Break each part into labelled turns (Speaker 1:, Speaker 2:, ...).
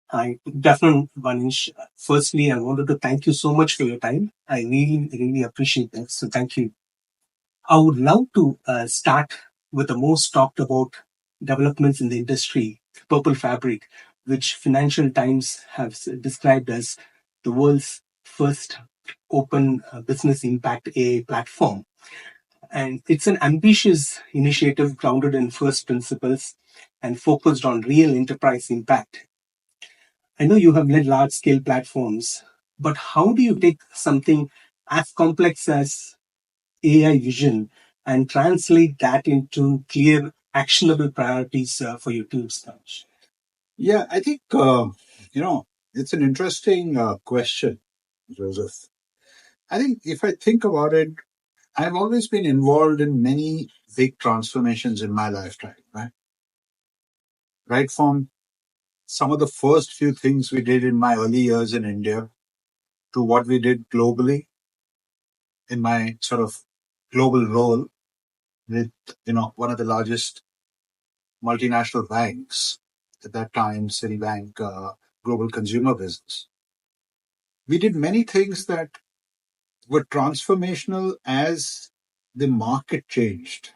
Speaker 1: Good afternoon, Banesh. Firstly, I wanted to thank you so much for your time. I really, really appreciate that. So thank you. I would love to start with the most talked about developments in the industry, Purple Fabric, which Financial Times have described as the world's first open business impact AI platform. And it's an ambitious initiative grounded in first principles and focused on real enterprise impact. I know you have led large scale platforms, but how do you take something as complex as AI vision and translate that into clear, actionable priorities for your teams? Raj?
Speaker 2: Yeah, I think, it's an interesting question, Joseph. I think if I think about it, I've always been involved in many big transformations in my lifetime, right? Right from some of the first few things we did in my early years in India to what we did globally in my sort of global role with, one of the largest multinational banks at that time, Citibank, global consumer business. We did many things that were transformational as the market changed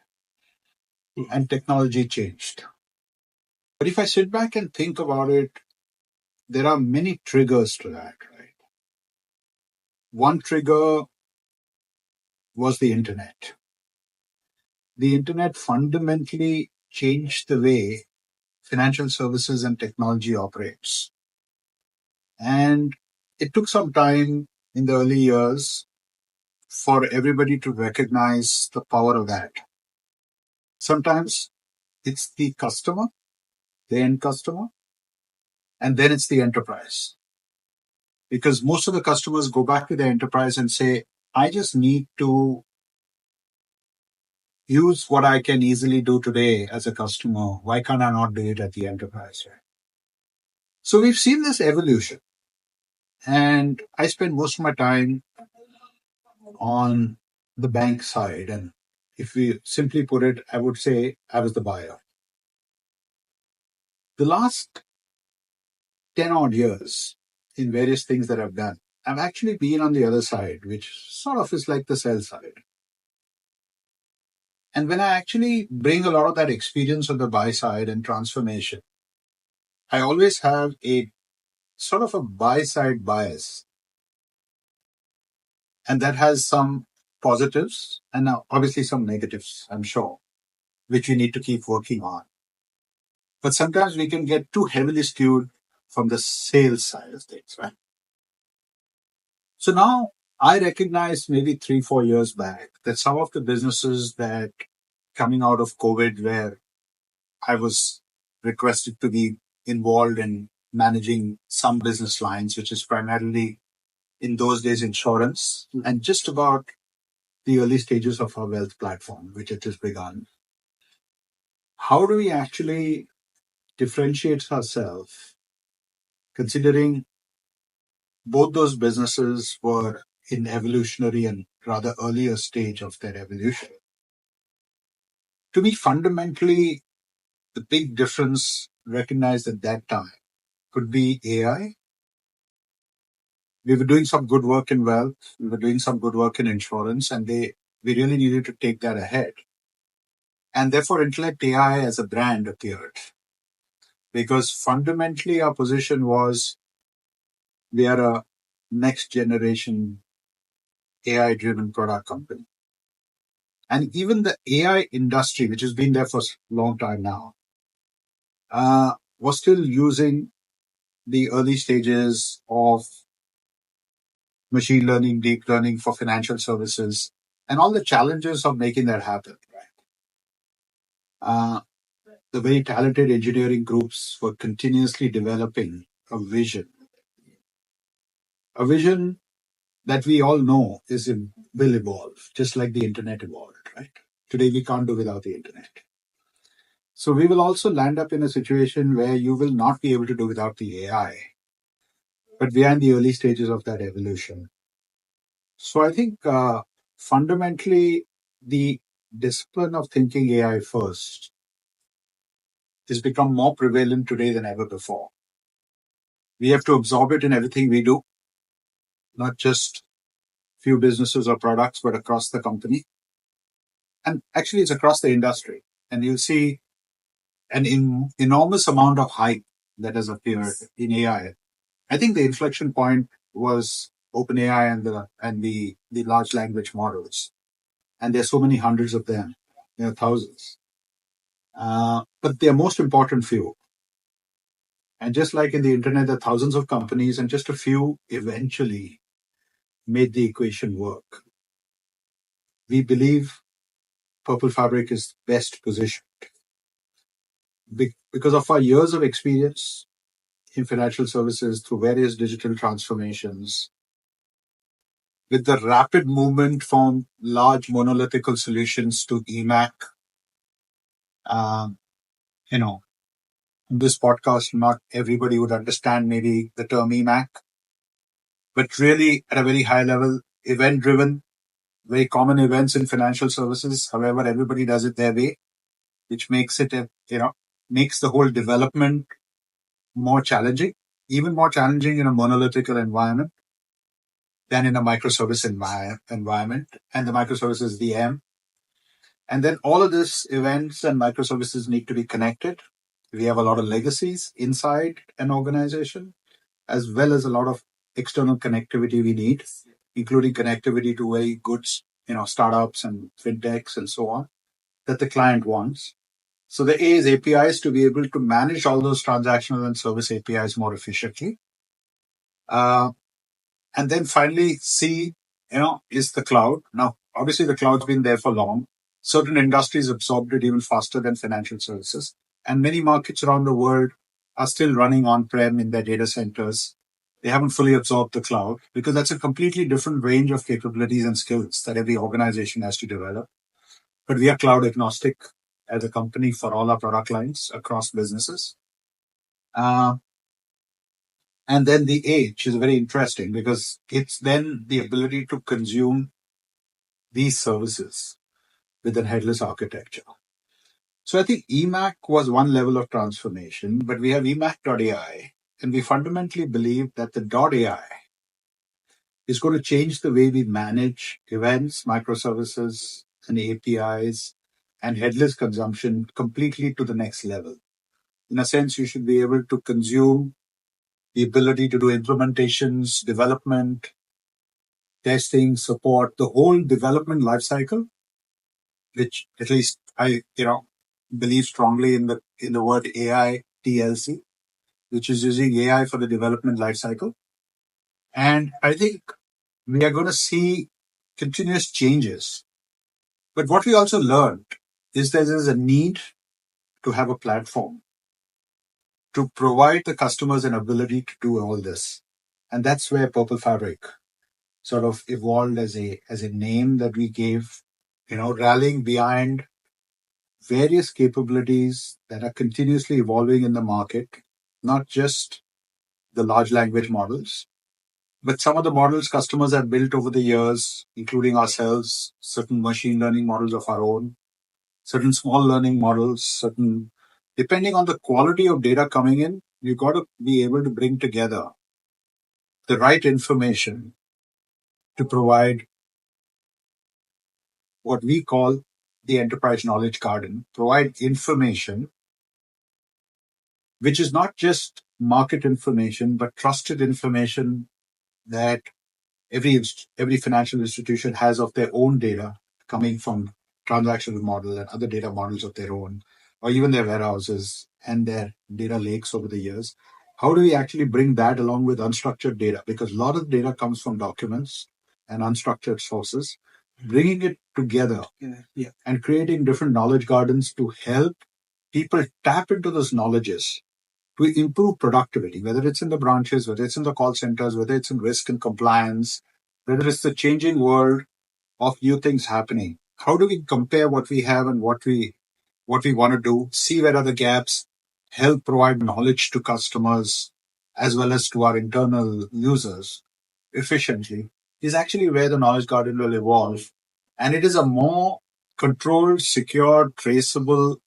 Speaker 2: and technology changed. But if I sit back and think about it, there are many triggers to that, right? One trigger was the internet. The internet fundamentally changed the way financial services and technology operates. And it took some time in the early years for everybody to recognize the power of that. Sometimes it's the customer, the end customer, and then it's the enterprise. Because most of the customers go back to the enterprise and say, I just need to use what I can easily do today as a customer. Why can't I not do it at the enterprise? So we've seen this evolution. And I spend most of my time on the bank side. And if we simply put it, I would say I was the buyer. The last 10 odd years in various things that I've done, I've actually been on the other side, which sort of is like the sell side. And when I actually bring a lot of that experience on the buy side and transformation, I always have a sort of a buy side bias. And that has some positives and now obviously some negatives, I'm sure, which we need to keep working on. But sometimes we can get too heavily skewed from the sales side of things, right? So now I recognize maybe 3, 4 years back that some of the businesses that coming out of COVID, where I was requested to be involved in managing some business lines, which is primarily in those days insurance and just about the early stages of our wealth platform, which it has begun. How do we actually differentiate ourselves considering both those businesses were in evolutionary and rather earlier stage of their evolution? To me, fundamentally, the big difference recognized at that time could be AI. We were doing some good work in wealth, we were doing some good work in insurance, and we really needed to take that ahead. And therefore, Intellect AI as a brand appeared because fundamentally our position was we are a next generation AI driven product company. And even the AI industry, which has been there for a long time now, was still using the early stages of machine learning, deep learning for financial services, and all the challenges of making that happen. Right? The very talented engineering groups were continuously developing a vision that we all know will evolve, just like the internet evolved. Right? Today we can't do without the internet. So we will also land up in a situation where you will not be able to do without the AI, but we are in the early stages of that evolution. So I think fundamentally the discipline of thinking AI first has become more prevalent today than ever before. We have to absorb it in everything we do, not just few businesses or products, but across the company. And actually, it's across the industry. And you'll see an enormous amount of hype that has appeared in AI. I think the inflection point was OpenAI and the large language models. And there's so many hundreds of them, thousands. But they're most important few. And just like in the internet, there are thousands of companies, and just a few eventually made the equation work. We believe Purple Fabric is best positioned because of our years of experience in financial services through various digital transformations, with the rapid movement from large monolithical solutions to EMAC. Um, you know, in this podcast, not everybody would understand maybe the term EMAC, but really at a very high level, event driven, very common events in financial services. However, everybody does it their way, which makes it, makes the whole development more challenging, even more challenging in a monolithical environment than in a microservice environment. And the microservice is the M. And then all of this events and microservices need to be connected. We have a lot of legacies inside an organization, as well as a lot of external connectivity we need, including connectivity to very good, startups and fintechs and so on that the client wants. So the A is APIs to be able to manage all those transactional and service APIs more efficiently. Uh, and then finally, C, is the cloud. Now, obviously, the cloud's been there for long. Certain industries absorbed it even faster than financial services. And many markets around the world are still running on-prem in their data centers. They haven't fully absorbed the cloud because that's a completely different range of capabilities and skills that every organization has to develop. But we are cloud agnostic as a company for all our product lines across businesses. Uh, and then the H is very interesting because it's then the ability to consume these services with a headless architecture. So I think EMAC was one level of transformation, but we have EMAC.ai, and we fundamentally believe that the .ai is going to change the way we manage events, microservices, and APIs, and headless consumption completely to the next level. In a sense, you should be able to consume the ability to do implementations, development, testing, support, the whole development lifecycle, which at least I, believe strongly in the word AI TLC, which is using AI for the development lifecycle. And I think we are going to see continuous changes. But what we also learned is that there's a need to have a platform to provide the customers an ability to do all this. And that's where Purple Fabric sort of evolved as a name that we gave, rallying behind various capabilities that are continuously evolving in the market, not just the large language models, but some of the models customers have built over the years, including ourselves, certain machine learning models of our own, certain small learning models, certain, depending on the quality of data coming in, you've got to be able to bring together the right information to provide what we call the enterprise knowledge garden, provide information which is not just market information, but trusted information that every financial institution has of their own data coming from transactional model and other data models of their own, or even their warehouses and their data lakes over the years. How do we actually bring that along with unstructured data? Because a lot of data comes from documents and unstructured sources, bringing it together and creating different knowledge gardens to help people tap into those knowledges to improve productivity, whether it's in the branches, whether it's in the call centers, whether it's in risk and compliance, whether it's the changing world of new things happening. How do we compare what we have and what we want to do, see where are the gaps, help provide knowledge to customers as well as to our internal users efficiently, is actually where the knowledge garden will evolve. And it is a more controlled, secure, traceable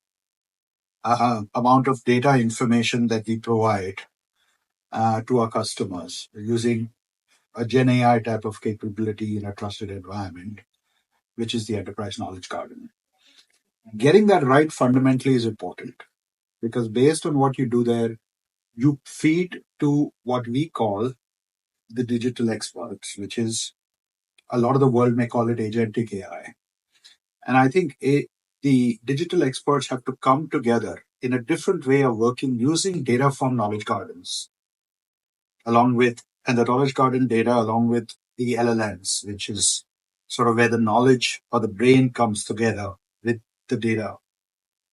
Speaker 2: amount of data information that we provide to our customers using a Gen AI type of capability in a trusted environment, which is the enterprise knowledge garden. Getting that right fundamentally is important because based on what you do there, you feed to what we call the digital experts, which is a lot of the world may call it agentic AI. And I think the digital experts have to come together in a different way of working using data from knowledge gardens, along with, and the knowledge garden data along with the LLMs, which is sort of where the knowledge or the brain comes together with the data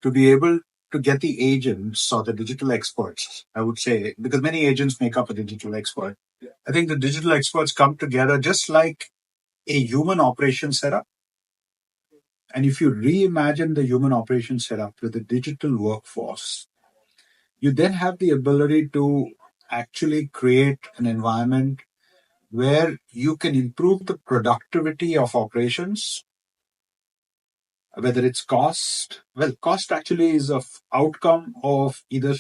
Speaker 2: to be able to get the agents or the digital experts, I would say, because many agents make up a digital expert. I think the digital experts come together just like a human operation setup. And if you reimagine the human operation setup with a digital workforce, you then have the ability to actually create an environment where you can improve the productivity of operations, whether it's cost. Well, cost actually is an outcome of either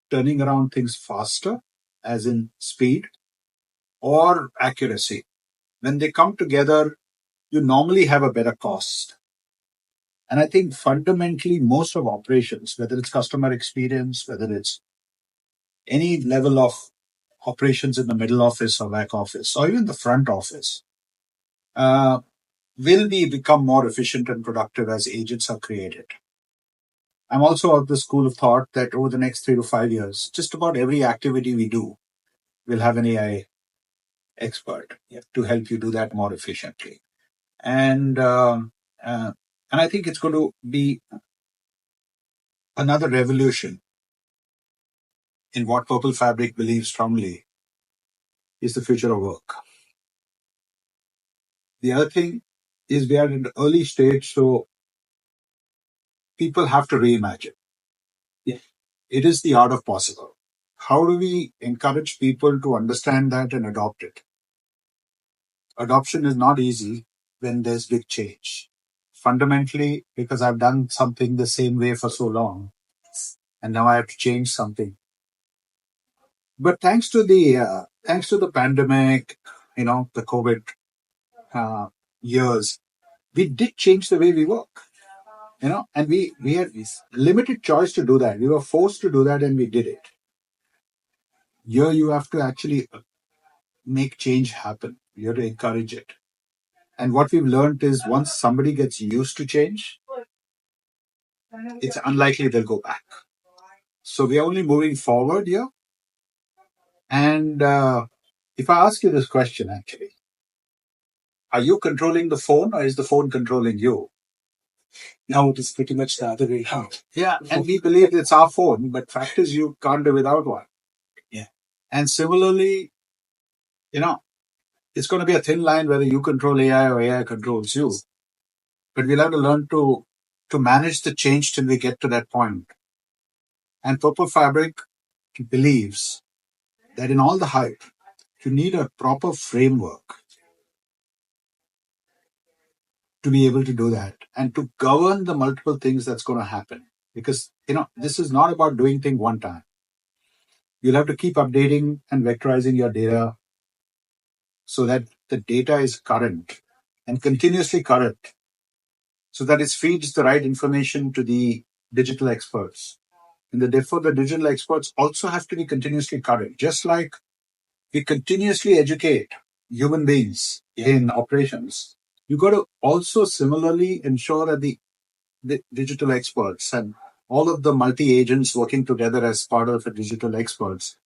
Speaker 2: turning around things faster, as in speed, or accuracy. When they come together, you normally have a better cost. And I think fundamentally, most of operations, whether it's customer experience, whether it's any level of operations in the middle office or back office, or even the front office, uh, will become more efficient and productive as agents are created. I'm also of the school of thought that over the next 3 to 5 years, just about every activity we do will have an AI expert to help you do that more efficiently. And I think it's going to be another revolution in what Purple Fabric believes strongly is the future of work. The other thing is we are in the early stage, so people have to reimagine. Yeah. It is the art of possible. How do we encourage people to understand that and adopt it? Adoption is not easy when there's big change. Fundamentally, because I've done something the same way for so long, and now I have to change something. But thanks to the pandemic, the COVID years, we did change the way we work. And we had limited choice to do that. We were forced to do that, and we did it. Here, you have to actually make change happen. You have to encourage it. And what we've learned is once somebody gets used to change, it's unlikely they'll go back. So we are only moving forward here. And if I ask you this question, actually, are you controlling the phone or is the phone controlling you? Now it is pretty much the other way around. Yeah, and we believe it's our phone, but fact is you can't do without one. Yeah. And similarly, it's going to be a thin line whether you control AI or AI controls you. But we'll have to learn to manage the change till we get to that point. And Purple Fabric believes that in all the hype, you need a proper framework to be able to do that and to govern the multiple things that's going to happen. Because, this is not about doing things one time. You'll have to keep updating and vectorizing your data so that the data is current and continuously current so that it feeds the right information to the digital experts. And therefore, the digital experts also have to be continuously current, just like we continuously educate human beings in operations. You got to also similarly ensure that the digital experts and all of the multi-agents working together as part of the digital experts,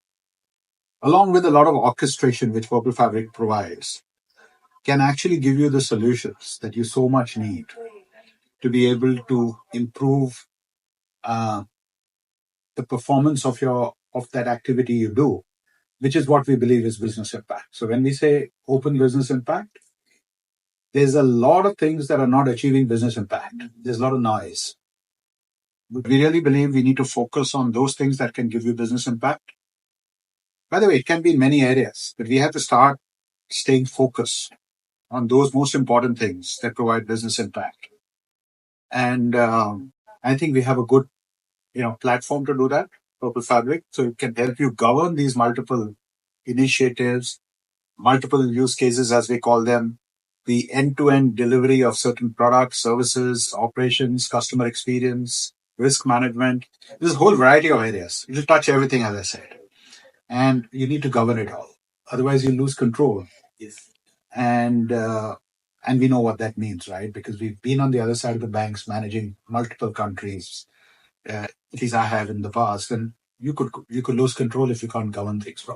Speaker 2: along with a lot of orchestration which Purple Fabric provides, can actually give you the solutions that you so much need to be able to improve the performance of that activity you do, which is what we believe is business impact. So when we say open business impact, there's a lot of things that are not achieving business impact. There's a lot of noise. But we really believe we need to focus on those things that can give you business impact. By the way, it can be in many areas, but we have to start staying focused on those most important things that provide business impact. And I think we have a good, platform to do that. Purple Fabric. So it can help you govern these multiple initiatives, multiple use cases, as we call them, the end-to-end delivery of certain products, services, operations, customer experience, risk management. There's a whole variety of areas. It'll touch everything, as I said, and you need to govern it all. Otherwise, you lose control. Yes. And we know what that means, right? Because we've been on the other side of the banks, managing multiple countries. At least I have in the past, and you could lose control if you can't govern things properly.